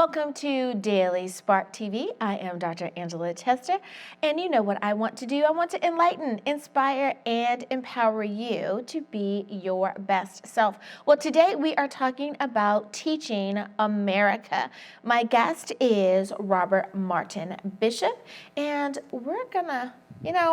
Welcome to Daily Spark TV. I am Dr. Angela Chester, and you know what I want to do. I want to enlighten, inspire, and empower you to be your best self. Well, today we are talking about teaching America. My guest is Robert Martin Bishop, and we're gonna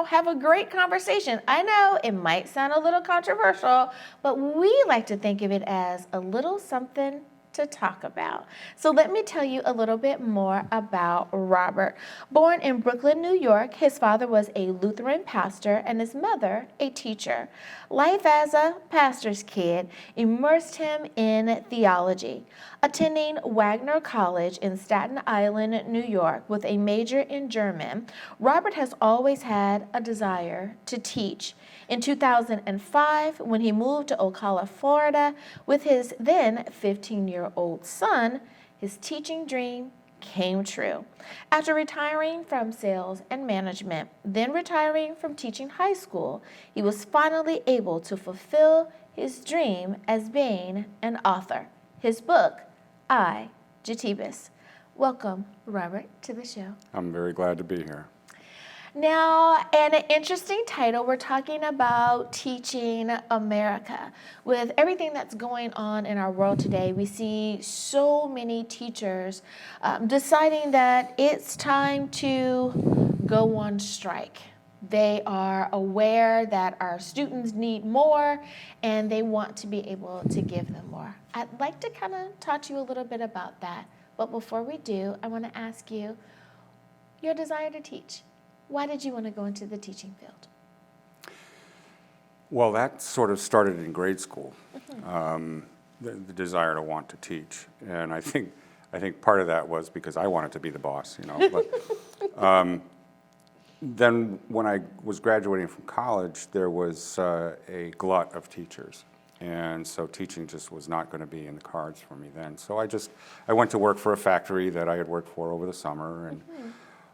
have a great conversation. I know it might sound a little controversial, but we like to think of it as a little something to talk about. So let me tell you a little bit more about Robert. Born in Brooklyn, New York, his father was a Lutheran pastor and his mother a teacher. Life as a pastor's kid immersed him in theology. Attending Wagner College in Staten Island, New York, with a major in German, Robert has always had a desire to teach. In 2005, when he moved to Ocala, Florida, with his then 15-year-old son, his teaching dream came true. After retiring from sales and management, then retiring from teaching high school, he was finally able to fulfill his dream as being an author. His book, Jetebais. Welcome, Robert, to the show. I'm very glad to be here. Now, an interesting title, we're talking about teaching America. With everything that's going on in our world today, we see so many teachers deciding that it's time to go on strike. They are aware that our students need more and they want to be able to give them more. I'd like to kind of talk to you a little bit about that. But before we do, I want to ask you your desire to teach. Why did you want to go into the teaching field? Well, that sort of started in grade school, the desire to want to teach. And I think part of that was because I wanted to be the boss, But then when I was graduating from college, there was a glut of teachers. And so teaching just was not going to be in the cards for me then. So I went to work for a factory that I had worked for over the summer, and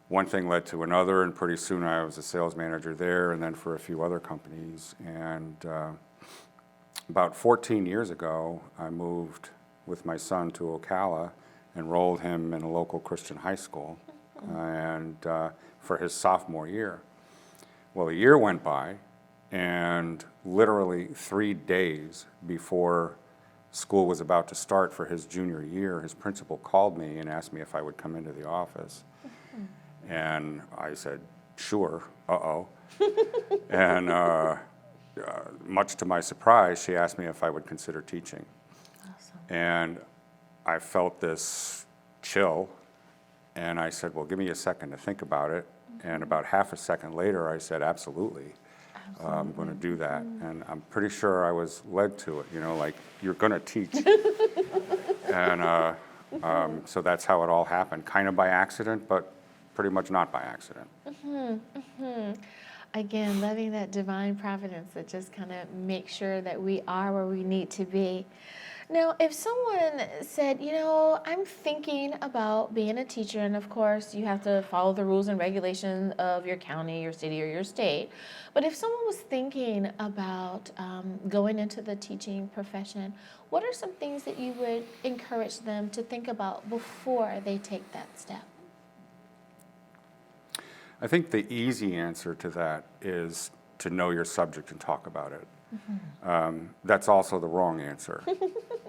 one thing led to another, and pretty soon I was a sales manager there and then for a few other companies. And about 14 years ago, I moved with my son to Ocala, enrolled him in a local Christian high school and for his sophomore year. Well, a year went by, and literally 3 days before school was about to start for his junior year, his principal called me and asked me if I would come into the office. And I said, sure, And much to my surprise, she asked me if I would consider teaching. Awesome. And I felt this chill, and I said, well, give me a second to think about it. And about half a second later, I said, absolutely. I'm going to do that. And I'm pretty sure I was led to it, like, you're going to teach. And so that's how it all happened, kind of by accident, but pretty much not by accident. Again, loving that divine providence that just kind of makes sure that we are where we need to be. Now, if someone said, I'm thinking about being a teacher, and of course you have to follow the rules and regulations of your county, your city, or your state, but if someone was thinking about going into the teaching profession, what are some things that you would encourage them to think about before they take that step? I think the easy answer to that is to know your subject and talk about it. That's also the wrong answer.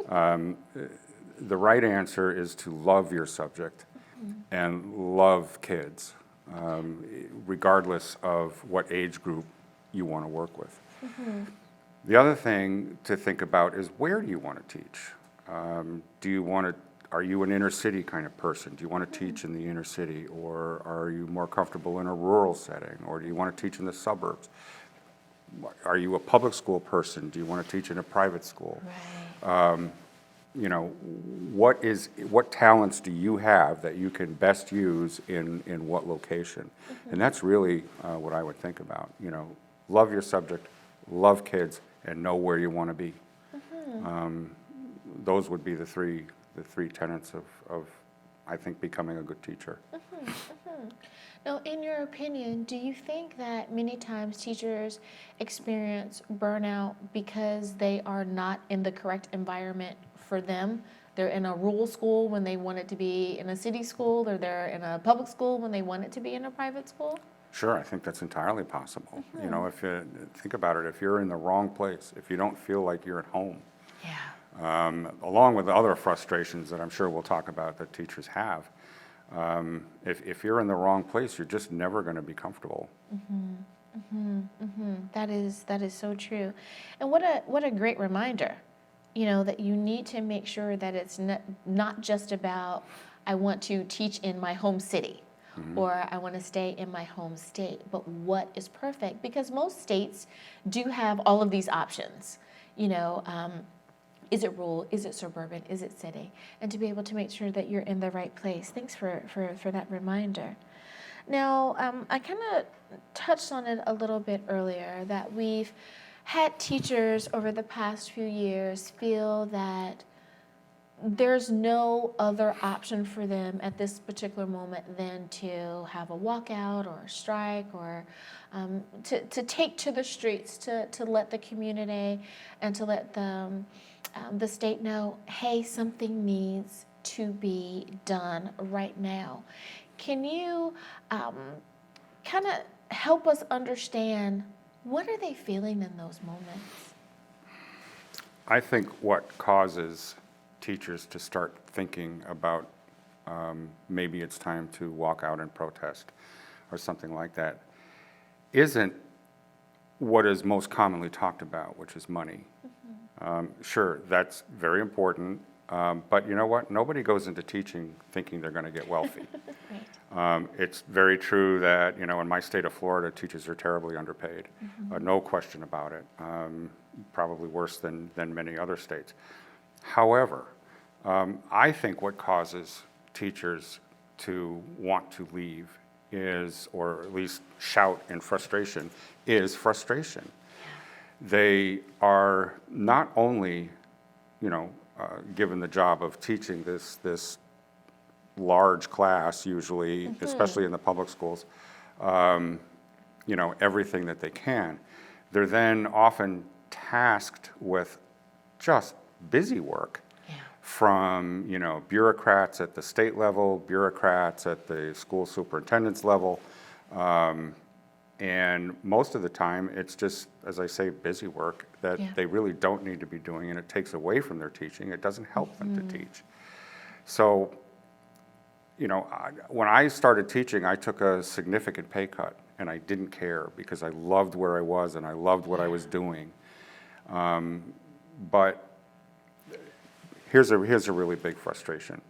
The right answer is to love your subject and love kids, regardless of what age group you want to work with. The other thing to think about is, where do you want to teach? Are you an inner city kind of person? Do you want to teach in the inner city, or are you more comfortable in a rural setting, or do you want to teach in the suburbs? Are you a public school person? Do you want to teach in a private school? Right. What talents do you have that you can best use in what location? And that's really what I would think about. Love your subject, love kids, and know where you want to be. Those would be the three tenets of I think, becoming a good teacher. Now, in your opinion, do you think that many times teachers experience burnout because they are not in the correct environment for them? they're in a rural school when they want it to be in a city school, or they're in a public school when they want it to be in a private school? Sure, I think that's entirely possible. You know, if you think about it, if you're in the wrong place, if you don't feel like you're at home, along with other frustrations that I'm sure we'll talk about that teachers have, if you're in the wrong place, you're just never going to be comfortable. That is so true. And what a great reminder, you know, that you need to make sure that it's not just about, I want to teach in my home city, or I want to stay in my home state, but what is perfect? Because most states do have all of these options, you know, is it rural, is it suburban, is it city? And to be able to make sure that you're in the right place. Thanks for that reminder. Now, I kind of touched on it a little bit earlier, that we've had teachers over the past few years feel that there's no other option for them at this particular moment than to have a walkout or a strike, or to take to the streets to let the community and to let the state know, hey, something needs to be done right now. Can you kind of help us understand, what are they feeling in those moments? I think what causes teachers to start thinking about maybe it's time to walk out and protest or something like that isn't what is most commonly talked about, which is money. Sure, that's very important, but you know what? Nobody goes into teaching thinking they're going to get wealthy. It's very true that, you know, in my state of Florida, teachers are terribly underpaid. No question about it. Probably worse than many other states. However, I think what causes teachers to want to leave is, or at least shout in frustration, is frustration. They are not only, you know, given the job of teaching this large class, usually, especially in the public schools, you know, everything that they can. They're then often tasked with just busy work from, you know, bureaucrats at the state level, bureaucrats at the school superintendent's level, and most of the time it's just, as I say, busy work that they really don't need to be doing, and it takes away from their teaching. It doesn't help them to teach. So, you know, when I started teaching, I took a significant pay cut, and I didn't care because I loved where I was and I loved what I was doing. But here's a really big frustration.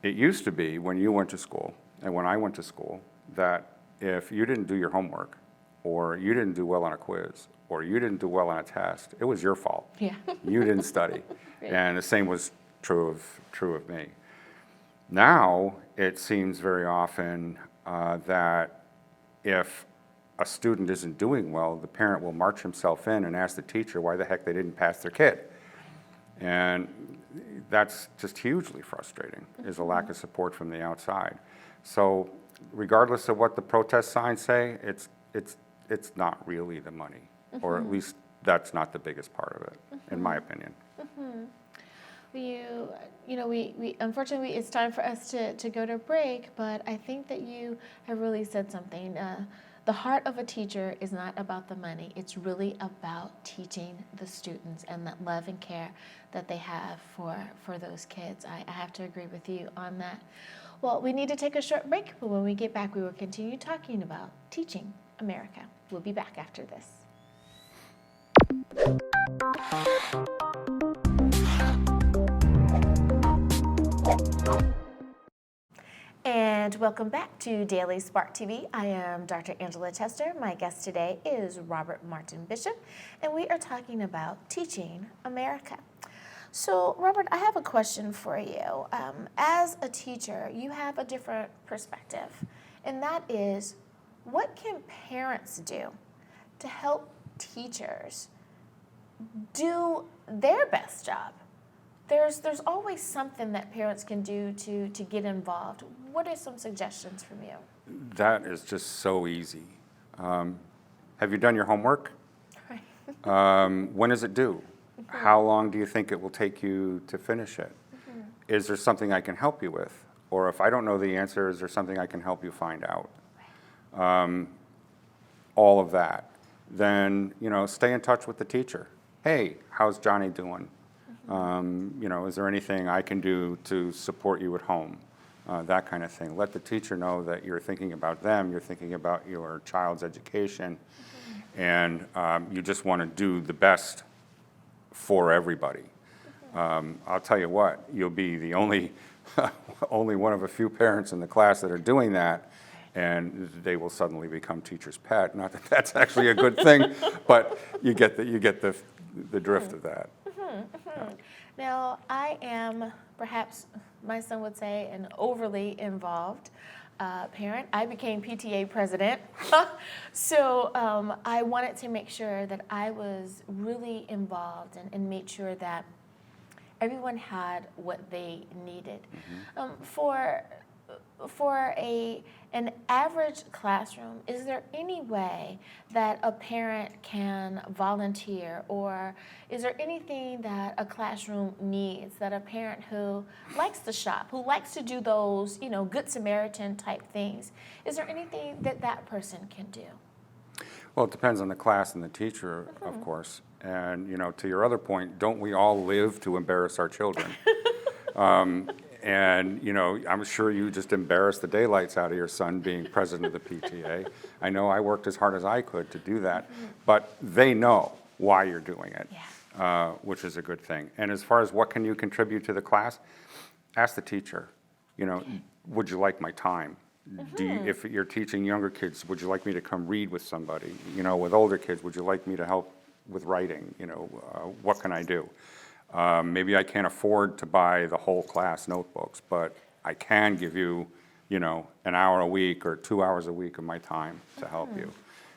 It used to be, when you went to school and when I went to school, that if you didn't do your homework, or you didn't do well on a quiz, or you didn't do well on a test, it was your fault. You didn't study. And the same was true of me. Now, it seems very often that if a student isn't doing well, the parent will march himself in and ask the teacher why the heck they didn't pass their kid. And that's just hugely frustrating, is a lack of support from the outside. So regardless of what the protest signs say, it's not really the money, or at least that's not the biggest part of it, in my opinion. You know, we unfortunately, it's time for us to go to break, but I think that you have really said something. The heart of a teacher is not about the money. It's really about teaching the students and that love and care that they have for those kids. I have to agree with you on that. Well, we need to take a short break, but when we get back, we will continue talking about teaching America. We'll be back after this. And welcome back to Daily Spark TV. I am Dr. Angela Tester. My guest today is Robert Martin Bishop, and we are talking about teaching America. So, Robert, I have a question for you. As a teacher, you have a different perspective, and that is, what can parents do to help teachers do their best job? There's always something that parents can do to get involved. What are some suggestions from you? That is just so easy. Have you done your homework? Right. When is it due? How long do you think it will take you to finish it? Is there something I can help you with? Or if I don't know the answer, is there something I can help you find out? All of that. Then, stay in touch with the teacher. Hey, how's Johnny doing? Is there anything I can do to support you at home? That kind of thing. Let the teacher know that you're thinking about them, you're thinking about your child's education, and you just want to do the best for everybody. I'll tell you what, you'll be the only one of a few parents in the class that are doing that, and they will suddenly become teacher's pet. Not that that's actually a good thing, but you get the drift of that. Now, I am, perhaps my son would say, an overly involved parent. I became PTA president, so I wanted to make sure that I was really involved and made sure that everyone had what they needed. For an average classroom, is there any way that a parent can volunteer, or is there anything that a classroom needs that a parent who likes to shop, who likes to do those, Good Samaritan type things, is there anything that that person can do? Well, it depends on the class and the teacher, of course. And, to your other point, don't we all live to embarrass our children? And, I'm sure you just embarrassed the daylights out of your son being president of the PTA. I know I worked as hard as I could to do that, but they know why you're doing it, which is a good thing. And as far as what can you contribute to the class, ask the teacher, would you like my time? If you're teaching younger kids, would you like me to come read with somebody? With older kids, would you like me to help with writing? What can I do? Maybe I can't afford to buy the whole class notebooks, but I can give you, an hour a week or 2 hours a week of my time to help you.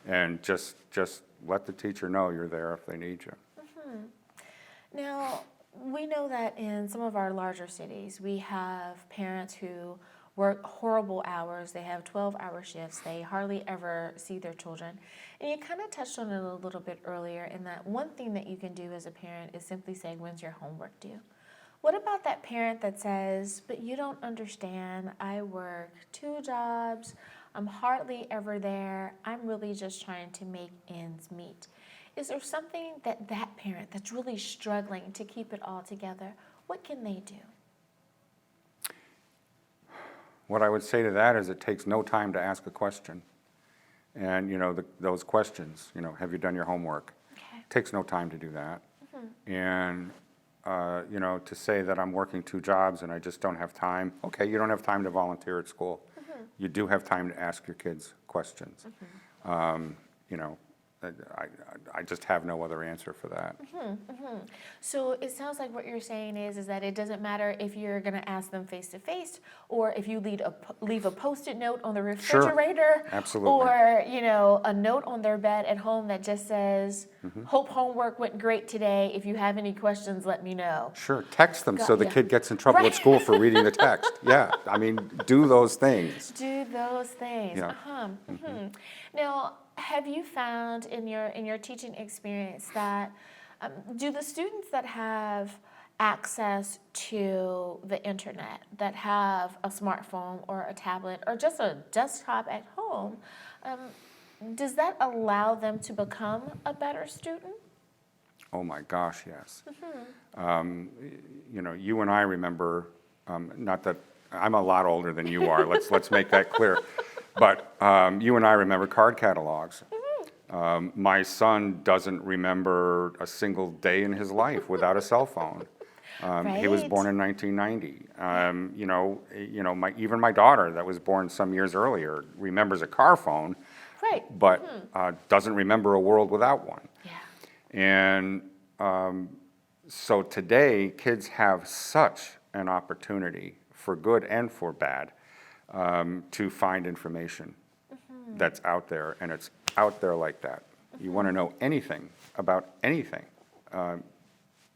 And just let the teacher know you're there if they need you. Now, we know that in some of our larger cities, we have parents who work horrible hours. They have 12-hour shifts. They hardly ever see their children. And you kind of touched on it a little bit earlier, in that one thing that you can do as a parent is simply say, when's your homework due? What about that parent that says, but you don't understand, I work 2 jobs, I'm hardly ever there, I'm really just trying to make ends meet? Is there something that parent that's really struggling to keep it all together, what can they do? What I would say to that is it takes no time to ask a question. And, those questions, have you done your homework? Okay. It takes no time to do that. And, to say that I'm working 2 jobs and I just don't have time, okay, you don't have time to volunteer at school. You do have time to ask your kids questions. I just have no other answer for that. So it sounds like what you're saying is that it doesn't matter if you're going to ask them face to face, or if you leave a Post-it note on the refrigerator, Absolutely. or a note on their bed at home that just says, "Hope homework went great today. If you have any questions, let me know." Sure, text them so the kid gets in trouble at school for reading the text. Yeah, do those things. Do those things. Yeah. Now, have you found in your teaching experience that do the students that have access to the internet, that have a smartphone or a tablet or just a desktop at home, does that allow them to become a better student? Oh my gosh, yes. You and I remember, not that I'm a lot older than you are, let's make that clear. But you and I remember card catalogs. My son doesn't remember a single day in his life without a cell phone. He was born in 1990. Even my daughter, that was born some years earlier, remembers a car phone, but doesn't remember a world without one. Yeah. And so today, kids have such an opportunity, for good and for bad, to find information that's out there, and it's out there like that. You want to know anything about anything,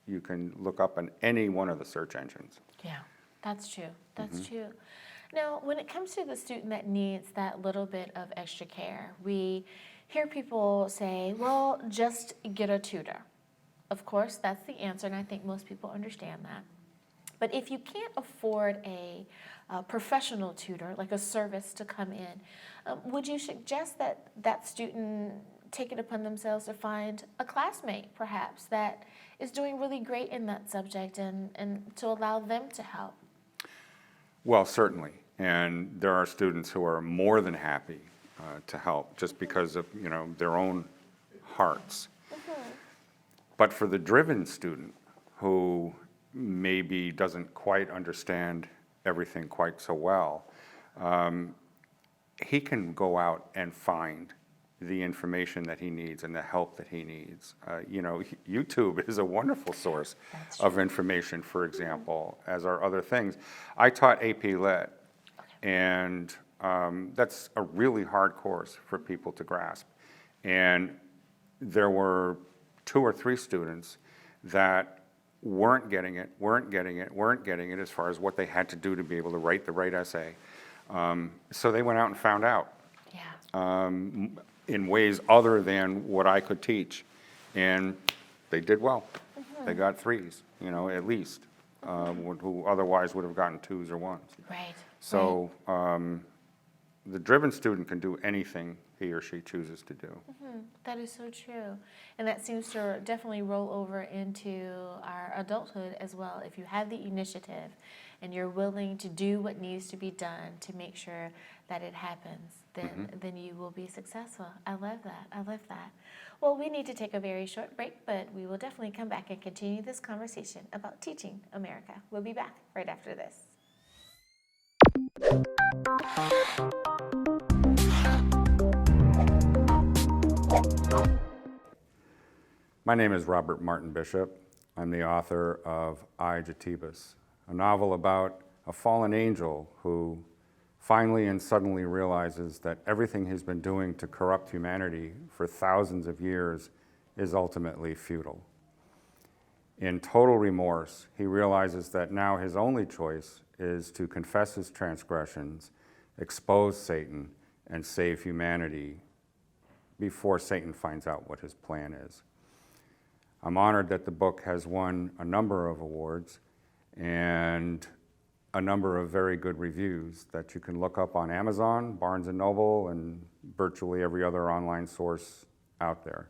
you can look up on any one of the search engines. Yeah, that's true. That's true. Now, when it comes to the student that needs that little bit of extra care, we hear people say, well, just get a tutor. of course, that's the answer, and I think most people understand that. But if you can't afford a professional tutor, like a service to come in, would you suggest that that student take it upon themselves to find a classmate, perhaps, that is doing really great in that subject and to allow them to help? Well, certainly. And there are students who are more than happy to help just because of, their own hearts. But for the driven student who maybe doesn't quite understand everything quite so well, he can go out and find the information that he needs and the help that he needs. YouTube is a wonderful source of information, for example, as are other things. I taught AP Lit, and that's a really hard course for people to grasp. And there were 2 or 3 students that weren't getting it as far as what they had to do to be able to write the right essay. So they went out and found out. Yeah. In ways other than what I could teach. And they did well. They got 3s, at least, who otherwise would have gotten 2s or 1s. Right. So the driven student can do anything he or she chooses to do. That is so true. And that seems to definitely roll over into our adulthood as well. If you have the initiative and you're willing to do what needs to be done to make sure that it happens, then you will be successful. I love that. I love that. Well, we need to take a very short break, but we will definitely come back and continue this conversation about teaching America. We'll be back right after this. My name is Robert Martin Bishop. I'm the author of Jetebais, a novel about a fallen angel who finally and suddenly realizes that everything he's been doing to corrupt humanity for thousands of years is ultimately futile. In total remorse, he realizes that now his only choice is to confess his transgressions, expose Satan, and save humanity before Satan finds out what his plan is. I'm honored that the book has won a number of awards and a number of very good reviews that you can look up on Amazon, Barnes & Noble, and virtually every other online source out there.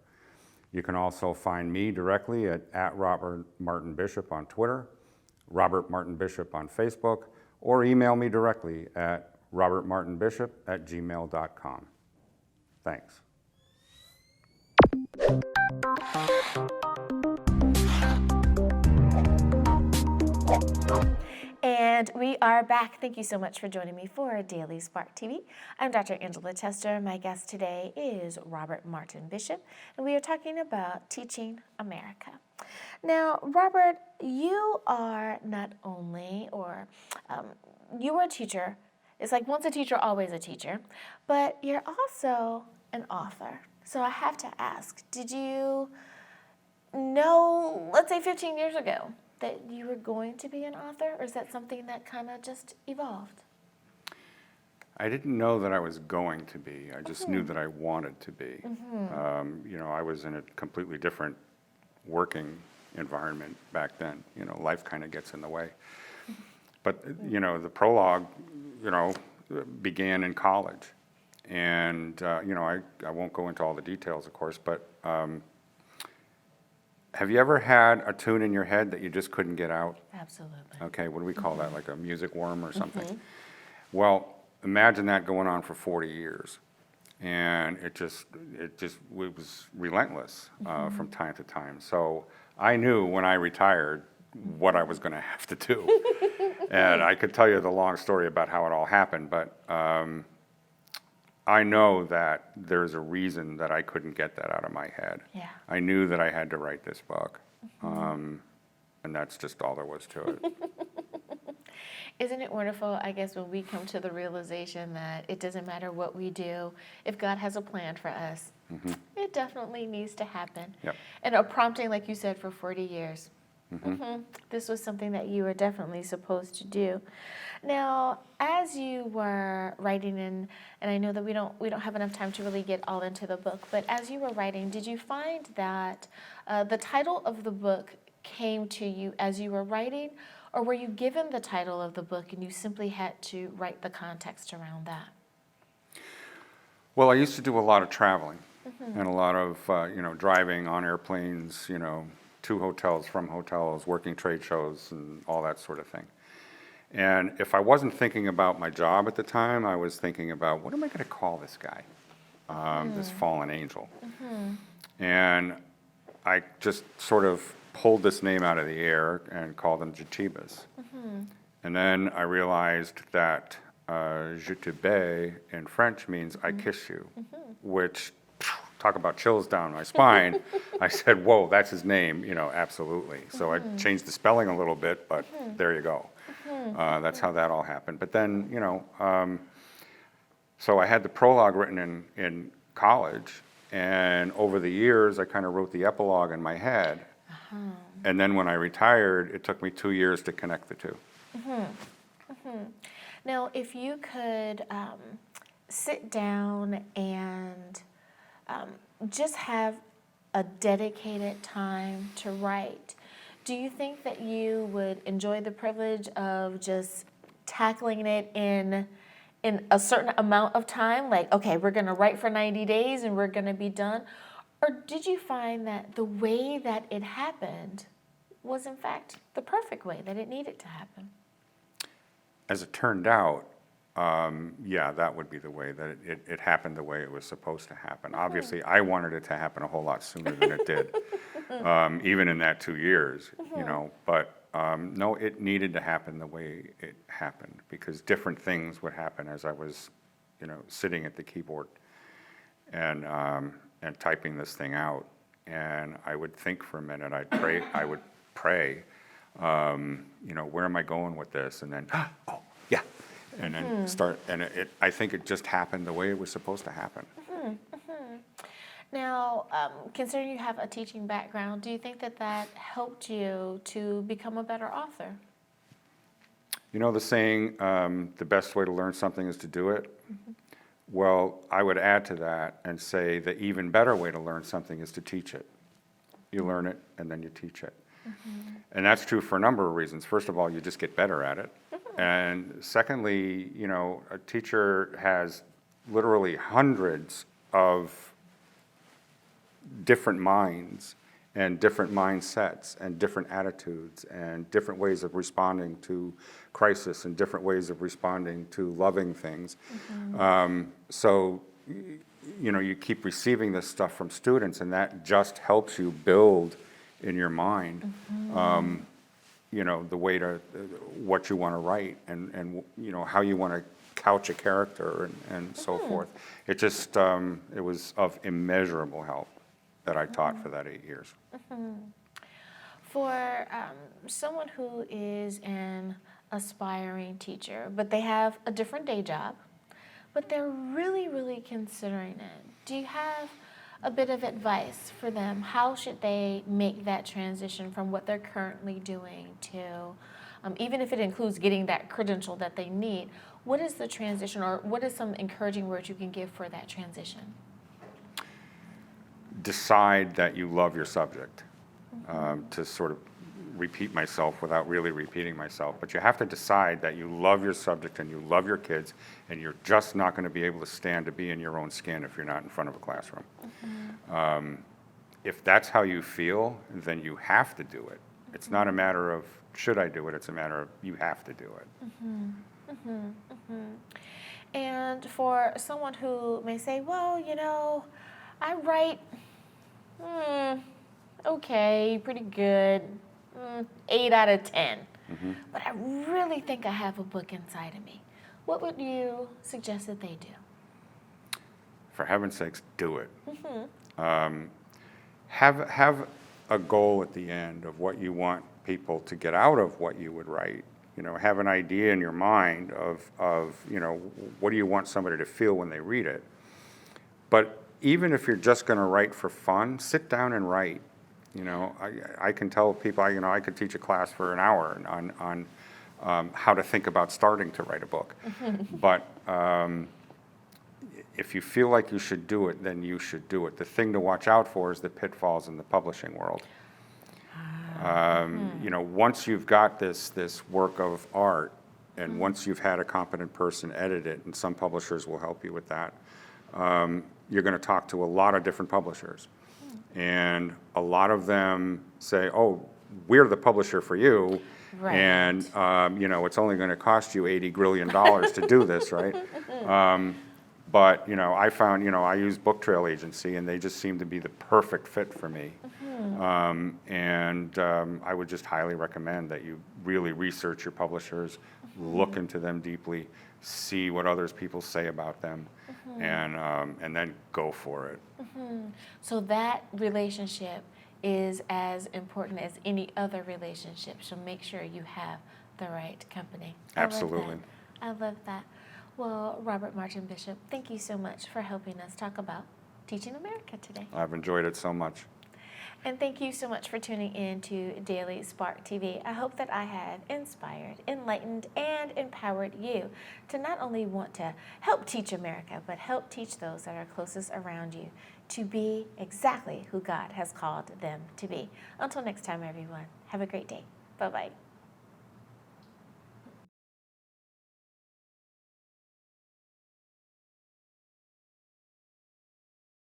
You can also find me directly at Robert Martin Bishop on Twitter, Robert Martin Bishop on Facebook, or email me directly at robertmartinbishop@gmail.com. Thanks. And we are back. Thank you so much for joining me for Daily Spark TV. I'm Dr. Angela Tester. My guest today is Robert Martin Bishop, and we are talking about teaching America. Now, Robert, you are not only, you were a teacher. It's like once a teacher, always a teacher, but you're also an author. So I have to ask, did you know, let's say 15 years ago, that you were going to be an author, or is that something that kind of just evolved? I didn't know that I was going to be. I just knew that I wanted to be. I was in a completely different working environment back then. Life kind of gets in the way. But, the prologue, began in college. And, I won't go into all the details, of course, but have you ever had a tune in your head that you just couldn't get out? Absolutely. Okay, what do we call that, like a music worm or something? Well, imagine that going on for 40 years. And it was relentless from time to time. So I knew when I retired what I was going to have to do. And I could tell you the long story about how it all happened, but I know that there's a reason that I couldn't get that out of my head. Yeah. I knew that I had to write this book, and that's just all there was to it. Isn't it wonderful, I guess, when we come to the realization that it doesn't matter what we do, if God has a plan for us, it definitely needs to happen. Yep. And a prompting, like you said, for 40 years. This was something that you were definitely supposed to do. Now, as you were writing, and I know that we don't have enough time to really get all into the book, but as you were writing, did you find that the title of the book came to you as you were writing, or were you given the title of the book and you simply had to write the context around that? Well, I used to do a lot of traveling and a lot of, driving on airplanes, to hotels, from hotels, working trade shows and all that sort of thing. And if I wasn't thinking about my job at the time, I was thinking about, what am I going to call this guy, this fallen angel? And I just sort of pulled this name out of the air and called him Jetebais. And then I realized that Jetebais in French means I kiss you, which, talk about chills down my spine. I said, whoa, that's his name, absolutely. So I changed the spelling a little bit, but there you go. That's how that all happened. But then, so I had the prologue written in college, and over the years, I kind of wrote the epilogue in my head. And then when I retired, it took me 2 years to connect the two. Now, if you could sit down and just have a dedicated time to write, do you think that you would enjoy the privilege of just tackling it in a certain amount of time? Like, okay, we're going to write for 90 days and we're going to be done? Or did you find that the way that it happened was, in fact, the perfect way that it needed to happen? As it turned out, yeah, that would be the way that it happened the way it was supposed to happen. Obviously, I wanted it to happen a whole lot sooner than it did, even in that 2 years, But no, it needed to happen the way it happened, because different things would happen as I was, sitting at the keyboard and typing this thing out. And I would think for a minute. I would pray. Where am I going with this? And then, oh, yeah. And then start, and I think it just happened the way it was supposed to happen. Now, considering you have a teaching background, do you think that helped you to become a better author? The saying, the best way to learn something is to do it. Well, I would add to that and say the even better way to learn something is to teach it. You learn it and then you teach it. And that's true for a number of reasons. First of all, you just get better at it. And secondly, a teacher has literally hundreds of different minds and different mindsets and different attitudes and different ways of responding to crisis and different ways of responding to loving things. So, you keep receiving this stuff from students, and that just helps you build in your mind, the way to, what you want to write and how you want to couch a character and so forth. It just, it was of immeasurable help that I taught for that 8 years. For someone who is an aspiring teacher, but they have a different day job, but they're really, really considering it, do you have a bit of advice for them? How should they make that transition from what they're currently doing to, even if it includes getting that credential that they need, what is the transition, or what is some encouraging words you can give for that transition? Decide that you love your subject, to sort of repeat myself without really repeating myself, but you have to decide that you love your subject and you love your kids, and you're just not going to be able to stand to be in your own skin if you're not in front of a classroom. If that's how you feel, then you have to do it. It's not a matter of should I do it, it's a matter of you have to do it. And for someone who may say, well, I write okay, pretty good, 8 out of 10. But I really think I have a book inside of me. What would you suggest that they do? For heaven's sakes, do it. Have a goal at the end of what you want people to get out of what you would write. Have an idea in your mind of what do you want somebody to feel when they read it. But even if you're just going to write for fun, sit down and write. I can tell people, I could teach a class for an hour how to think about starting to write a book. But if you feel like you should do it, then you should do it. The thing to watch out for is the pitfalls in the publishing world. Once you've got this work of art, and once you've had a competent person edit it, and some publishers will help you with that, you're going to talk to a lot of different publishers. And a lot of them say, oh, we're the publisher for you, Right. and it's only going to cost you $80 grillion to do this, right? But I found I use Book Trail Agency, and they just seem to be the perfect fit for me. I would just highly recommend that you really research your publishers, look into them deeply, see what others people say about them, and then go for it. So that relationship is as important as any other relationship. So make sure you have the right company. Absolutely. I love that. Well, Robert Martin Bishop, thank you so much for helping us talk about Teaching America today. I've enjoyed it so much. And thank you so much for tuning in to Daily Spark TV. I hope that I have inspired, enlightened, and empowered you to not only want to help teach America, but help teach those that are closest around you to be exactly who God has called them to be. Until next time, everyone, have a great day. Bye-bye.